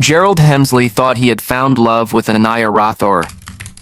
Gerald Hemsley thought he had found love with Anaya Rathore,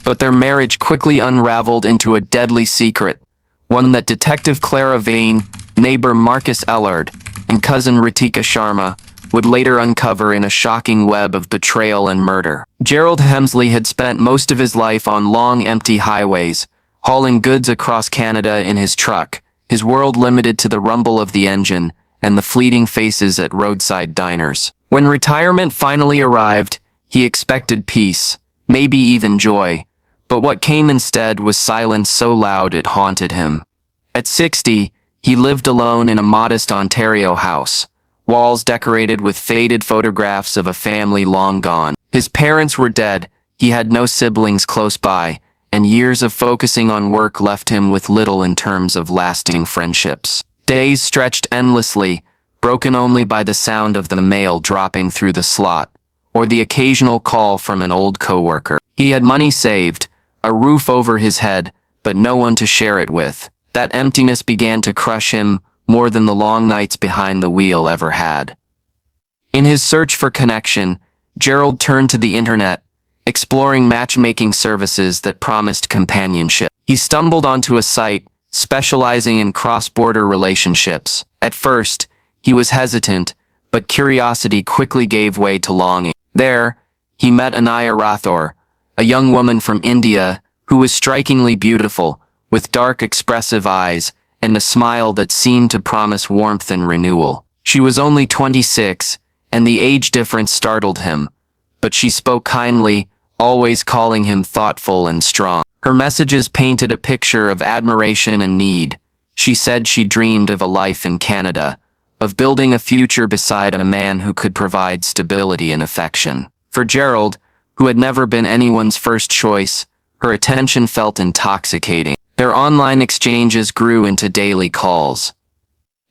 but their marriage quickly unraveled into a deadly secret, one that Detective Clara Vane, neighbor Marcus Ellard, and cousin Ritika Sharma would later uncover in a shocking web of betrayal and murder. Gerald Hemsley had spent most of his life on long, empty highways, hauling goods across Canada in his truck, his world limited to the rumble of the engine and the fleeting faces at roadside diners. When retirement finally arrived, he expected peace, maybe even joy, but what came instead was silence so loud it haunted him. At 60, he lived alone in a modest Ontario house, walls decorated with faded photographs of a family long gone. His parents were dead, he had no siblings close by, and years of focusing on work left him with little in terms of lasting friendships. Days stretched endlessly, broken only by the sound of the mail dropping through the slot, or the occasional call from an old coworker. He had money saved, a roof over his head, but no one to share it with. That emptiness began to crush him more than the long nights behind the wheel ever had. In his search for connection, Gerald turned to the internet, exploring matchmaking services that promised companionship. He stumbled onto a site specializing in cross-border relationships. At first, he was hesitant, but curiosity quickly gave way to longing. There, he met Anaya Rathore, a young woman from India who was strikingly beautiful, with dark, expressive eyes and a smile that seemed to promise warmth and renewal. She was only 26, and the age difference startled him, but she spoke kindly, always calling him thoughtful and strong. Her messages painted a picture of admiration and need. She said she dreamed of a life in Canada, of building a future beside a man who could provide stability and affection. For Gerald, who had never been anyone's first choice, her attention felt intoxicating. Their online exchanges grew into daily calls.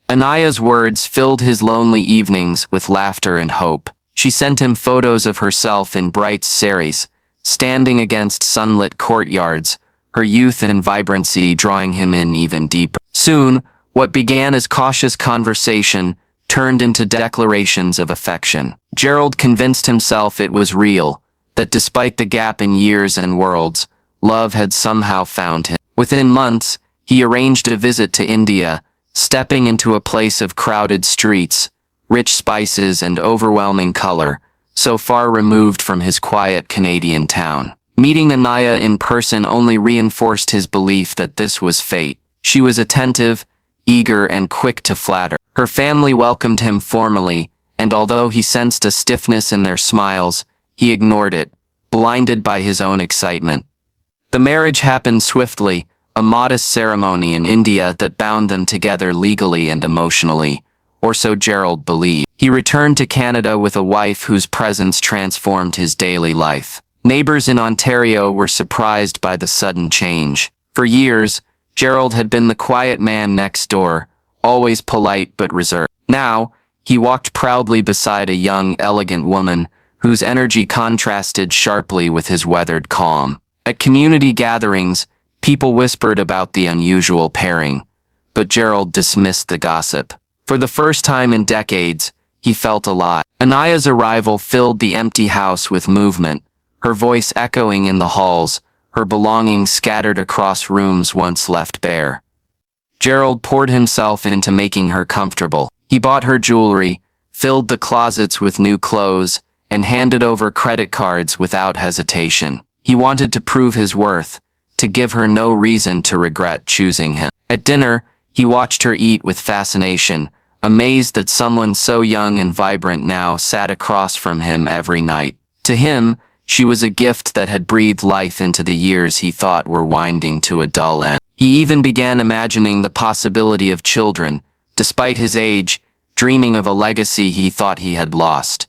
Anaya's words filled his lonely evenings with laughter and hope. She sent him photos of herself in bright saris, standing against sunlit courtyards, her youth and vibrancy drawing him in even deeper. Soon, what began as cautious conversation turned into declarations of affection. Gerald convinced himself it was real, that despite the gap in years and worlds, love had somehow found him. Within months, he arranged a visit to India, stepping into a place of crowded streets, rich spices and overwhelming color, so far removed from his quiet Canadian town. Meeting Anaya in person only reinforced his belief that this was fate. She was attentive, eager, and quick to flatter. Her family welcomed him formally, and although he sensed a stiffness in their smiles, he ignored it, blinded by his own excitement. The marriage happened swiftly, a modest ceremony in India that bound them together legally and emotionally, or so Gerald believed. He returned to Canada with a wife whose presence transformed his daily life. Neighbors in Ontario were surprised by the sudden change. For years, Gerald had been the quiet man next door, always polite but reserved. Now, he walked proudly beside a young, elegant woman whose energy contrasted sharply with his weathered calm. At community gatherings, people whispered about the unusual pairing, but Gerald dismissed the gossip. For the first time in decades, he felt alive. Anaya's arrival filled the empty house with movement, her voice echoing in the halls, her belongings scattered across rooms once left bare. Gerald poured himself into making her comfortable. He bought her jewelry, filled the closets with new clothes, and handed over credit cards without hesitation. He wanted to prove his worth, to give her no reason to regret choosing him. At dinner, he watched her eat with fascination, amazed that someone so young and vibrant now sat across from him every night. To him, she was a gift that had breathed life into the years he thought were winding to a dull end. He even began imagining the possibility of children, despite his age, dreaming of a legacy he thought he had lost.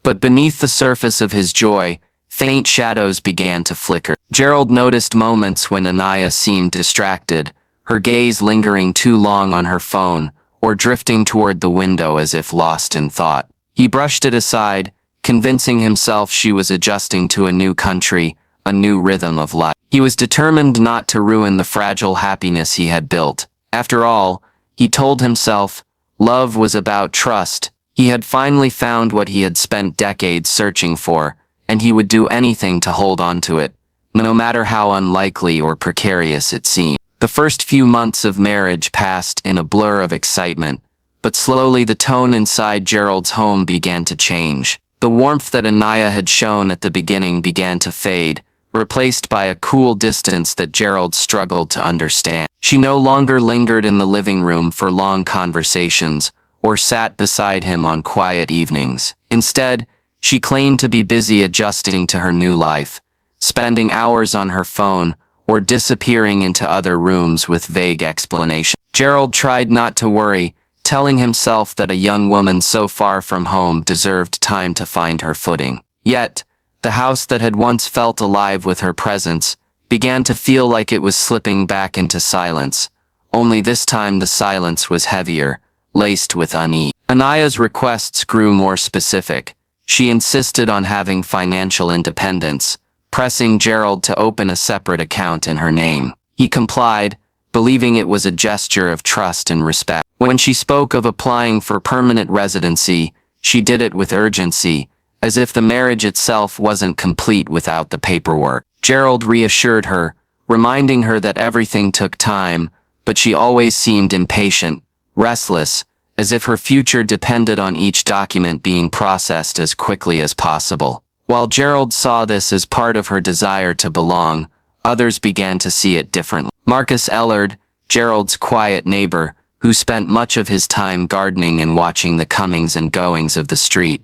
But beneath the surface of his joy, faint shadows began to flicker. Gerald noticed moments when Anaya seemed distracted, her gaze lingering too long on her phone, or drifting toward the window as if lost in thought. He brushed it aside, convincing himself she was adjusting to a new country, a new rhythm of life. He was determined not to ruin the fragile happiness he had built. After all, he told himself, love was about trust. He had finally found what he had spent decades searching for, and he would do anything to hold on to it, no matter how unlikely or precarious it seemed. The first few months of marriage passed in a blur of excitement, but slowly the tone inside Gerald's home began to change. The warmth that Anaya had shown at the beginning began to fade, replaced by a cool distance that Gerald struggled to understand. She no longer lingered in the living room for long conversations, or sat beside him on quiet evenings. Instead, she claimed to be busy adjusting to her new life, spending hours on her phone, or disappearing into other rooms with vague explanations. Gerald tried not to worry, telling himself that a young woman so far from home deserved time to find her footing. Yet, the house that had once felt alive with her presence began to feel like it was slipping back into silence, only this time the silence was heavier, laced with unease. Anaya's requests grew more specific. She insisted on having financial independence, pressing Gerald to open a separate account in her name. He complied, believing it was a gesture of trust and respect. When she spoke of applying for permanent residency, she did it with urgency, as if the marriage itself wasn't complete without the paperwork. Gerald reassured her, reminding her that everything took time, but she always seemed impatient, restless, as if her future depended on each document being processed as quickly as possible. While Gerald saw this as part of her desire to belong, others began to see it differently. Marcus Ellard, Gerald's quiet neighbor, who spent much of his time gardening and watching the comings and goings of the street,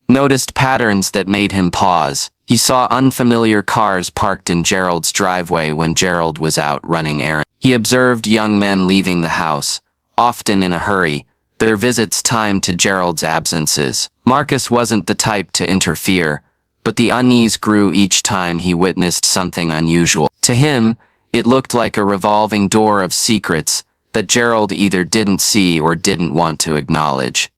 noticed patterns that made him pause. He saw unfamiliar cars parked in Gerald's driveway when Gerald was out running errands. He observed young men leaving the house, often in a hurry, their visits timed to Gerald's absences. Marcus wasn't the type to interfere, but the unease grew each time he witnessed something unusual. To him, it looked like a revolving door of secrets that Gerald either didn't see or didn't want to acknowledge.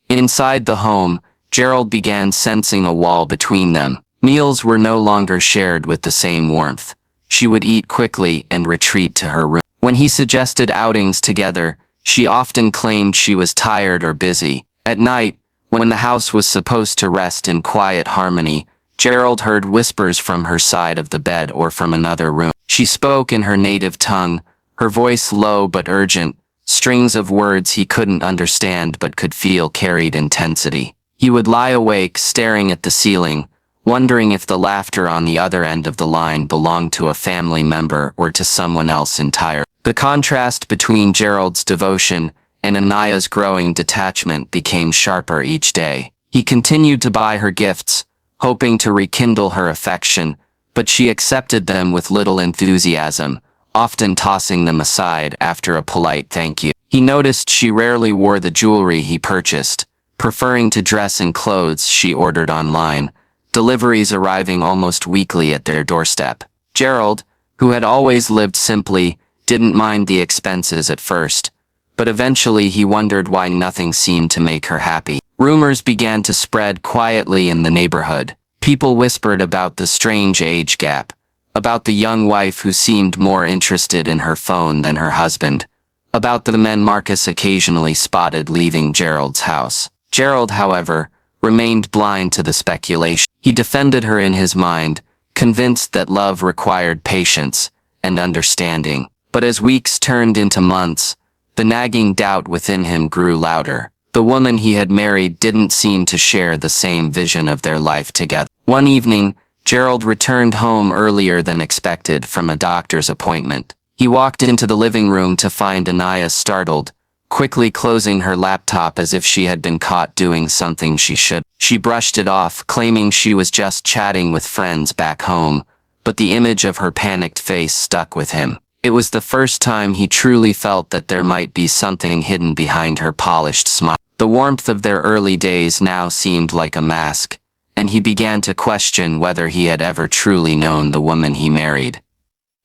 Inside the home, Gerald began sensing a wall between them. Meals were no longer shared with the same warmth. She would eat quickly and retreat to her room. When he suggested outings together, she often claimed she was tired or busy. At night, when the house was supposed to rest in quiet harmony, Gerald heard whispers from her side of the bed or from another room. She spoke in her native tongue, her voice low but urgent, strings of words he couldn't understand but could feel carried intensity. He would lie awake staring at the ceiling, wondering if the laughter on the other end of the line belonged to a family member or to someone else entirely. The contrast between Gerald's devotion and Anaya's growing detachment became sharper each day. He continued to buy her gifts, hoping to rekindle her affection, but she accepted them with little enthusiasm, often tossing them aside after a polite thank you. He noticed she rarely wore the jewelry he purchased, preferring to dress in clothes she ordered online, deliveries arriving almost weekly at their doorstep. Gerald, who had always lived simply, didn't mind the expenses at first, but eventually he wondered why nothing seemed to make her happy. Rumors began to spread quietly in the neighborhood. People whispered about the strange age gap, about the young wife who seemed more interested in her phone than her husband, about the men Marcus occasionally spotted leaving Gerald's house. Gerald, however, remained blind to the speculation. He defended her in his mind, convinced that love required patience and understanding. But as weeks turned into months, the nagging doubt within him grew louder. The woman he had married didn't seem to share the same vision of their life together. One evening, Gerald returned home earlier than expected from a doctor's appointment. He walked into the living room to find Anaya startled, quickly closing her laptop as if she had been caught doing something she should. She brushed it off, claiming she was just chatting with friends back home, but the image of her panicked face stuck with him. It was the first time he truly felt that there might be something hidden behind her polished smile. The warmth of their early days now seemed like a mask, and he began to question whether he had ever truly known the woman he married.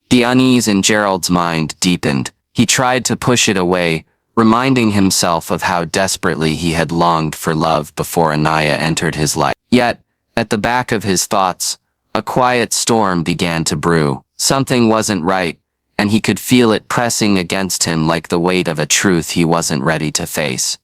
The unease in Gerald's mind deepened. He tried to push it away, reminding himself of how desperately he had longed for love before Anaya entered his life. Yet, at the back of his thoughts, a quiet storm began to brew. Something wasn't right, and he could feel it pressing against him like the weight of a truth he wasn't ready to face.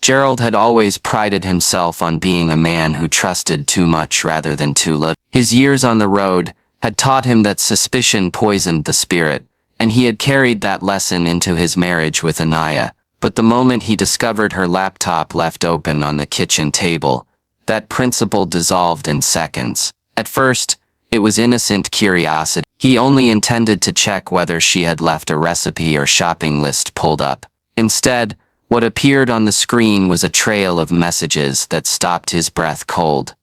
Gerald had always prided himself on being a man who trusted too much rather than too little. His years on the road had taught him that suspicion poisoned the spirit, and he had carried that lesson into his marriage with Anaya. But the moment he discovered her laptop left open on the kitchen table, that principle dissolved in seconds. At first, it was innocent curiosity. He only intended to check whether she had left a recipe or shopping list pulled up. Instead, what appeared on the screen was a trail of messages that stopped his breath cold.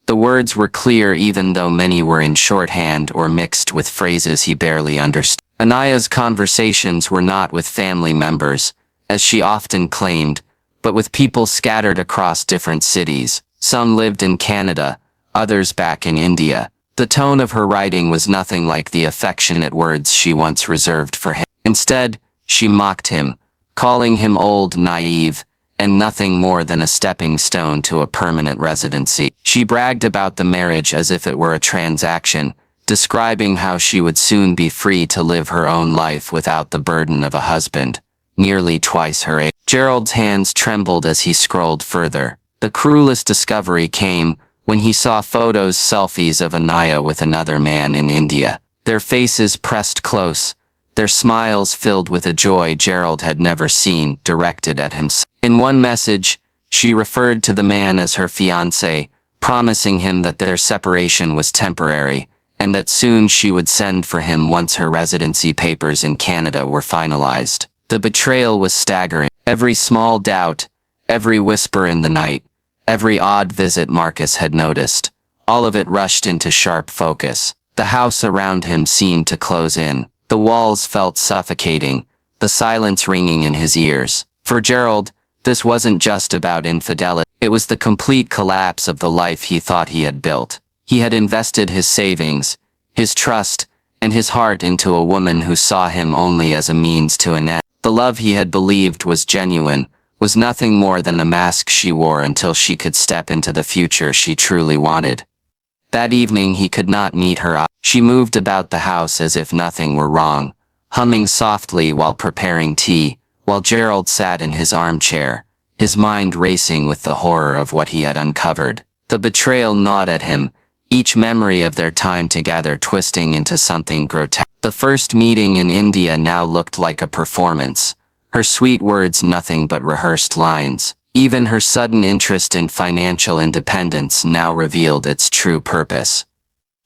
The words were clear even though many were in shorthand or mixed with phrases he barely understood. Anaya's conversations were not with family members, as she often claimed, but with people scattered across different cities. Some lived in Canada, others back in India. The tone of her writing was nothing like the affectionate words she once reserved for him. Instead, she mocked him, calling him old, naive, and nothing more than a stepping stone to a permanent residency. She bragged about the marriage as if it were a transaction, describing how she would soon be free to live her own life without the burden of a husband, nearly twice her age. Gerald's hands trembled as he scrolled further. The cruelest discovery came when he saw selfies of Anaya with another man in India. Their faces pressed close, their smiles filled with a joy Gerald had never seen directed at him. In one message, she referred to the man as her fiancé, promising him that their separation was temporary, and that soon she would send for him once her residency papers in Canada were finalized. The betrayal was staggering. Every small doubt, every whisper in the night, every odd visit Marcus had noticed, all of it rushed into sharp focus. The house around him seemed to close in. The walls felt suffocating, the silence ringing in his ears. For Gerald, this wasn't just about infidelity. It was the complete collapse of the life he thought he had built. He had invested his savings, his trust, and his heart into a woman who saw him only as a means to an end. The love he had believed was genuine was nothing more than a mask she wore until she could step into the future she truly wanted. That evening he could not meet her eye. She moved about the house as if nothing were wrong, humming softly while preparing tea, while Gerald sat in his armchair, his mind racing with the horror of what he had uncovered. The betrayal gnawed at him, each memory of their time together twisting into something grotesque. The first meeting in India now looked like a performance, her sweet words nothing but rehearsed lines. Even her sudden interest in financial independence now revealed its true purpose.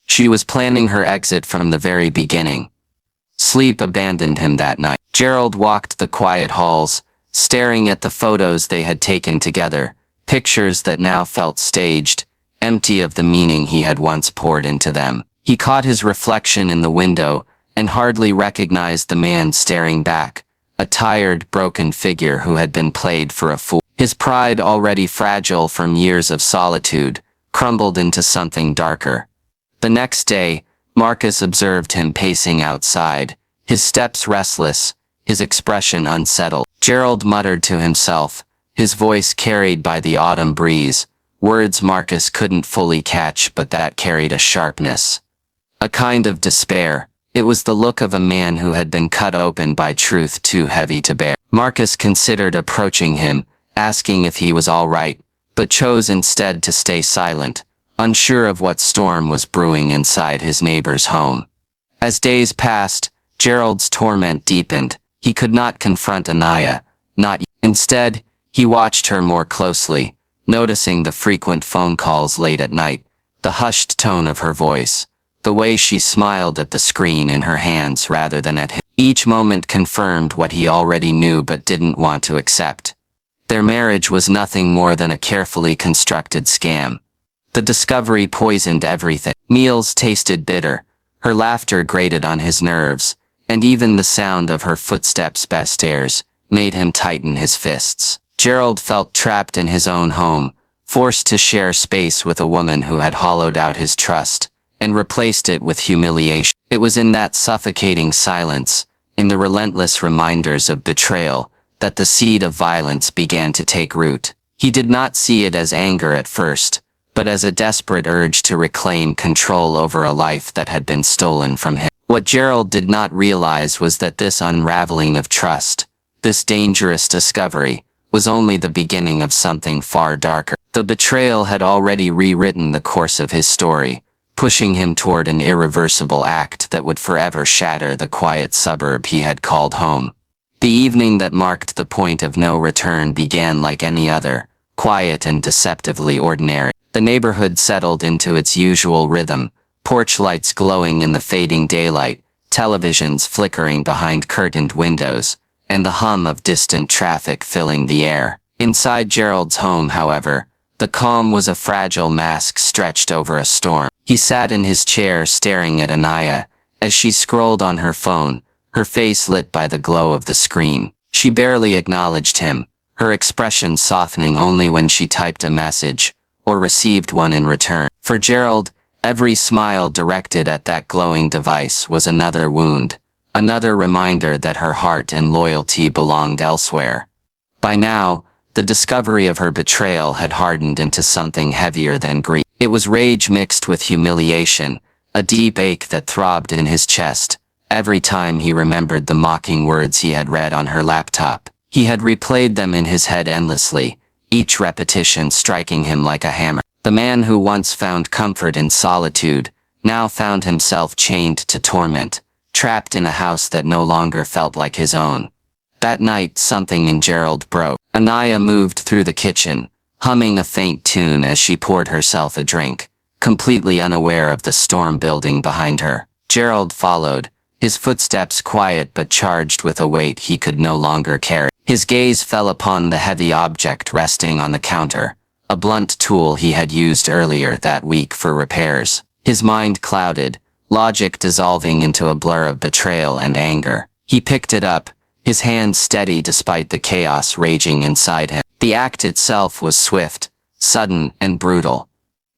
She was planning her exit from the very beginning. Sleep abandoned him that night. Gerald walked the quiet halls, staring at the photos they had taken together, pictures that now felt staged, empty of the meaning he had once poured into them. He caught his reflection in the window and hardly recognized the man staring back, a tired, broken figure who had been played for a fool. His pride, already fragile from years of solitude, crumbled into something darker. The next day, Marcus observed him pacing outside, his steps restless, his expression unsettled. Gerald muttered to himself, his voice carried by the autumn breeze, words Marcus couldn't fully catch but that carried a sharpness, a kind of despair. It was the look of a man who had been cut open by truth too heavy to bear. Marcus considered approaching him, asking if he was all right, but chose instead to stay silent, unsure of what storm was brewing inside his neighbor's home. As days passed, Gerald's torment deepened. He could not confront Anaya, not yet. Instead, he watched her more closely, noticing the frequent phone calls late at night, the hushed tone of her voice, the way she smiled at the screen in her hands rather than at him. Each moment confirmed what he already knew but didn't want to accept. Their marriage was nothing more than a carefully constructed scam. The discovery poisoned everything. Meals tasted bitter, her laughter grated on his nerves, and even the sound of her footsteps upstairs made him tighten his fists. Gerald felt trapped in his own home, forced to share space with a woman who had hollowed out his trust and replaced it with humiliation. It was in that suffocating silence, in the relentless reminders of betrayal, that the seed of violence began to take root. He did not see it as anger at first, but as a desperate urge to reclaim control over a life that had been stolen from him. What Gerald did not realize was that this unraveling of trust, this dangerous discovery, was only the beginning of something far darker. The betrayal had already rewritten the course of his story, pushing him toward an irreversible act that would forever shatter the quiet suburb he had called home. The evening that marked the point of no return began like any other, quiet and deceptively ordinary. The neighborhood settled into its usual rhythm, porch lights glowing in the fading daylight, televisions flickering behind curtained windows, and the hum of distant traffic filling the air. Inside Gerald's home, however, the calm was a fragile mask stretched over a storm. He sat in his chair staring at Anaya, as she scrolled on her phone, her face lit by the glow of the screen. She barely acknowledged him, her expression softening only when she typed a message, or received one in return. For Gerald, every smile directed at that glowing device was another wound, another reminder that her heart and loyalty belonged elsewhere. By now, the discovery of her betrayal had hardened into something heavier than grief. It was rage mixed with humiliation, a deep ache that throbbed in his chest every time he remembered the mocking words he had read on her laptop. He had replayed them in his head endlessly, each repetition striking him like a hammer. The man who once found comfort in solitude now found himself chained to torment, trapped in a house that no longer felt like his own. That night, something in Gerald broke. Anaya moved through the kitchen, humming a faint tune as she poured herself a drink, completely unaware of the storm building behind her. Gerald followed, his footsteps quiet but charged with a weight he could no longer carry. His gaze fell upon the heavy object resting on the counter, a blunt tool he had used earlier that week for repairs. His mind clouded, logic dissolving into a blur of betrayal and anger. He picked it up, his hand steady despite the chaos raging inside him. The act itself was swift, sudden, and brutal.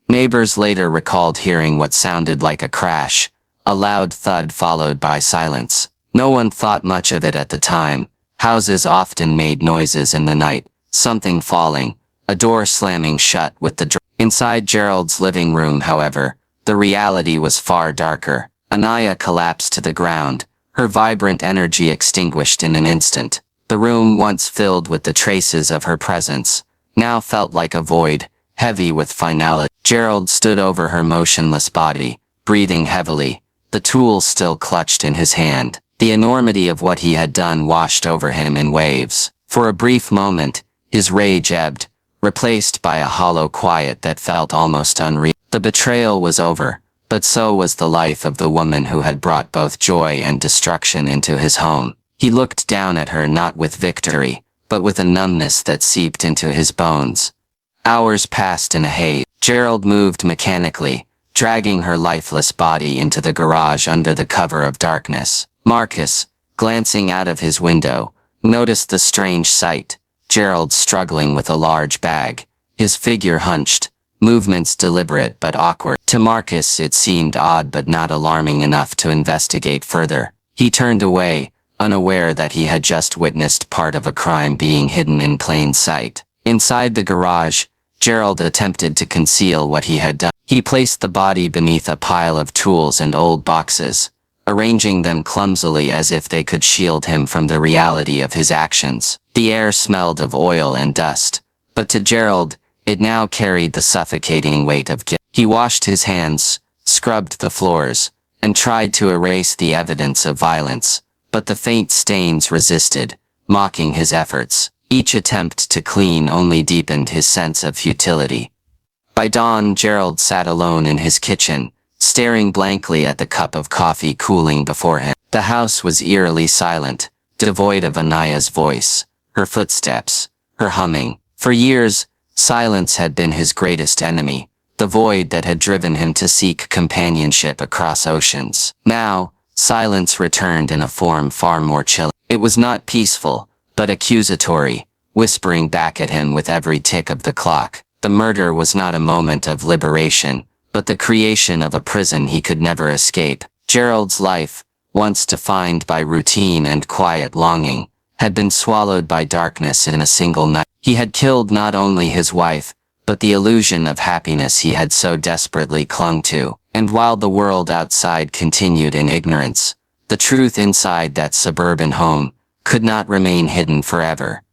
Neighbors later recalled hearing what sounded like a crash, a loud thud followed by silence. No one thought much of it at the time. Houses often made noises in the night, something falling, a door slamming shut with the Inside Gerald's living room, however, the reality was far darker. Anaya collapsed to the ground, her vibrant energy extinguished in an instant. The room, once filled with the traces of her presence, now felt like a void, heavy with finality. Gerald stood over her motionless body, breathing heavily, the tool still clutched in his hand. The enormity of what he had done washed over him in waves. For a brief moment, his rage ebbed, replaced by a hollow quiet that felt almost unreal. The betrayal was over, but so was the life of the woman who had brought both joy and destruction into his home. He looked down at her not with victory, but with a numbness that seeped into his bones. Hours passed in a haze. Gerald moved mechanically, dragging her lifeless body into the garage under the cover of darkness. Marcus, glancing out of his window, noticed the strange sight. Gerald struggling with a large bag, his figure hunched, movements deliberate but awkward. To Marcus it seemed odd but not alarming enough to investigate further. He turned away, unaware that he had just witnessed part of a crime being hidden in plain sight. Inside the garage, Gerald attempted to conceal what he had done. He placed the body beneath a pile of tools and old boxes, arranging them clumsily as if they could shield him from the reality of his actions. The air smelled of oil and dust, but to Gerald, it now carried the suffocating weight of guilt. He washed his hands, scrubbed the floors, and tried to erase the evidence of violence, but the faint stains resisted, mocking his efforts. Each attempt to clean only deepened his sense of futility. By dawn, Gerald sat alone in his kitchen, staring blankly at the cup of coffee cooling before him. The house was eerily silent, devoid of Anaya's voice, her footsteps, her humming. For years, silence had been his greatest enemy, the void that had driven him to seek companionship across oceans. Now, silence returned in a form far more chilling. It was not peaceful, but accusatory, whispering back at him with every tick of the clock. The murder was not a moment of liberation, but the creation of a prison he could never escape. Gerald's life, once defined by routine and quiet longing, had been swallowed by darkness in a single night. He had killed not only his wife, but the illusion of happiness he had so desperately clung to. And while the world outside continued in ignorance, the truth inside that suburban home could not remain hidden forever.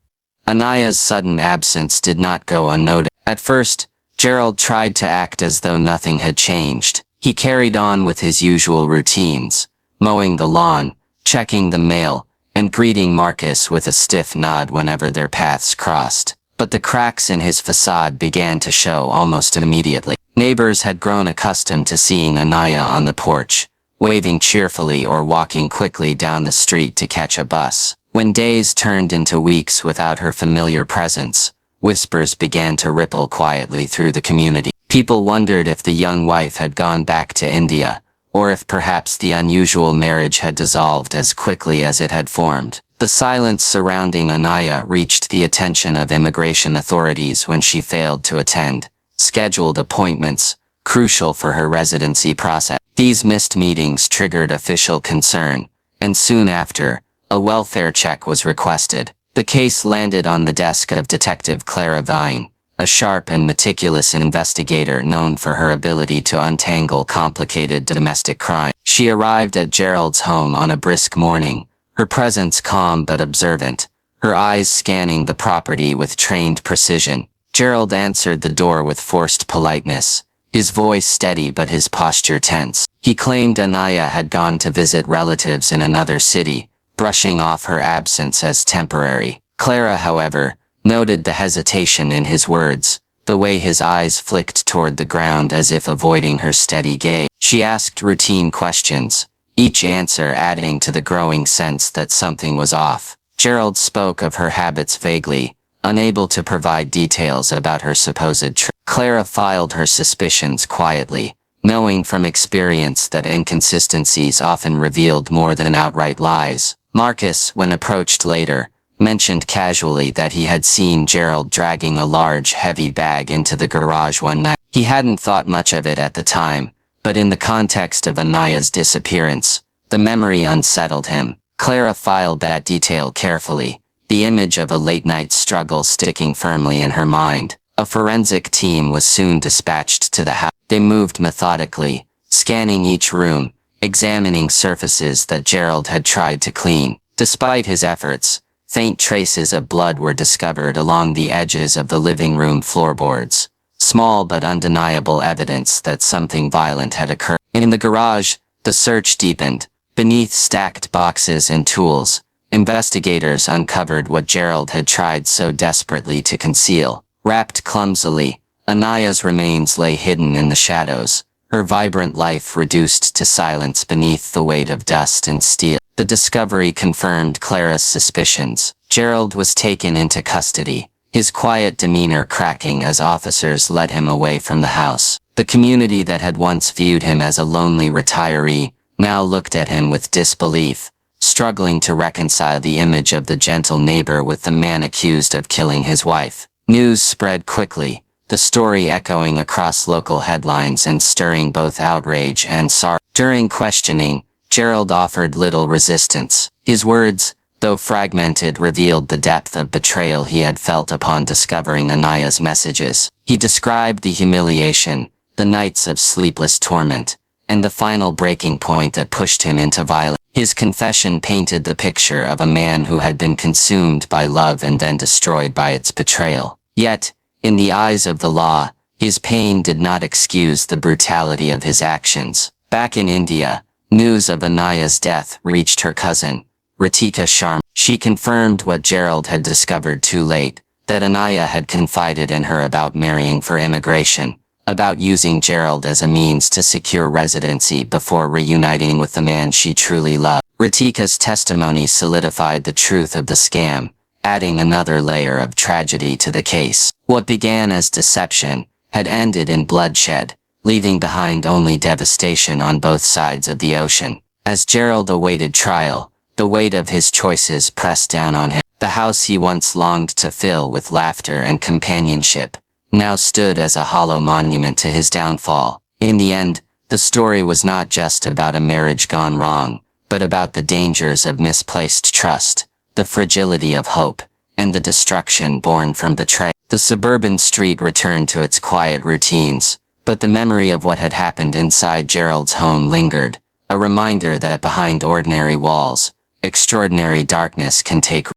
Anaya's sudden absence did not go unnoticed. At first, Gerald tried to act as though nothing had changed. He carried on with his usual routines, mowing the lawn, checking the mail, and greeting Marcus with a stiff nod whenever their paths crossed. But the cracks in his facade began to show almost immediately. Neighbors had grown accustomed to seeing Anaya on the porch, waving cheerfully or walking quickly down the street to catch a bus. When days turned into weeks without her familiar presence, whispers began to ripple quietly through the community. People wondered if the young wife had gone back to India, or if perhaps the unusual marriage had dissolved as quickly as it had formed. The silence surrounding Anaya reached the attention of immigration authorities when she failed to attend scheduled appointments, crucial for her residency process. These missed meetings triggered official concern, and soon after, a welfare check was requested. The case landed on the desk of Detective Clara Vine, a sharp and meticulous investigator known for her ability to untangle complicated domestic crime. She arrived at Gerald's home on a brisk morning, her presence calm but observant, her eyes scanning the property with trained precision. Gerald answered the door with forced politeness, his voice steady but his posture tense. He claimed Anaya had gone to visit relatives in another city, brushing off her absence as temporary. Clara, however, noted the hesitation in his words, the way his eyes flicked toward the ground as if avoiding her steady gaze. She asked routine questions, each answer adding to the growing sense that something was off. Gerald spoke of her habits vaguely, unable to provide details about her supposed trip. Clara filed her suspicions quietly, knowing from experience that inconsistencies often revealed more than outright lies. Marcus, when approached later, mentioned casually that he had seen Gerald dragging a large, heavy bag into the garage one night. He hadn't thought much of it at the time, but in the context of Anaya's disappearance, the memory unsettled him. Clara filed that detail carefully, the image of a late-night struggle sticking firmly in her mind. A forensic team was soon dispatched to the house. They moved methodically, scanning each room, examining surfaces that Gerald had tried to clean. Despite his efforts, faint traces of blood were discovered along the edges of the living room floorboards, small but undeniable evidence that something violent had occurred. In the garage, the search deepened. Beneath stacked boxes and tools, investigators uncovered what Gerald had tried so desperately to conceal. Wrapped clumsily, Anaya's remains lay hidden in the shadows, her vibrant life reduced to silence beneath the weight of dust and steel. The discovery confirmed Clara's suspicions. Gerald was taken into custody, his quiet demeanor cracking as officers led him away from the house. The community that had once viewed him as a lonely retiree now looked at him with disbelief, struggling to reconcile the image of the gentle neighbor with the man accused of killing his wife. News spread quickly, the story echoing across local headlines and stirring both outrage and sorrow. During questioning, Gerald offered little resistance. His words, though fragmented, revealed the depth of betrayal he had felt upon discovering Anaya's messages. He described the humiliation, the nights of sleepless torment, and the final breaking point that pushed him into violence. His confession painted the picture of a man who had been consumed by love and then destroyed by its betrayal. Yet, in the eyes of the law, his pain did not excuse the brutality of his actions. Back in India, news of Anaya's death reached her cousin, Rathore Sharma. She confirmed what Gerald had discovered too late, that Anaya had confided in her about marrying for immigration, about using Gerald as a means to secure residency before reuniting with the man she truly loved. Ratika's testimony solidified the truth of the scam, adding another layer of tragedy to the case. What began as deception had ended in bloodshed, leaving behind only devastation on both sides of the ocean. As Gerald awaited trial, the weight of his choices pressed down on him. The house he once longed to fill with laughter and companionship now stood as a hollow monument to his downfall. In the end, the story was not just about a marriage gone wrong, but about the dangers of misplaced trust, the fragility of hope, and the destruction born from betrayal. The suburban street returned to its quiet routines, but the memory of what had happened inside Gerald's home lingered, a reminder that behind ordinary walls, extraordinary darkness can take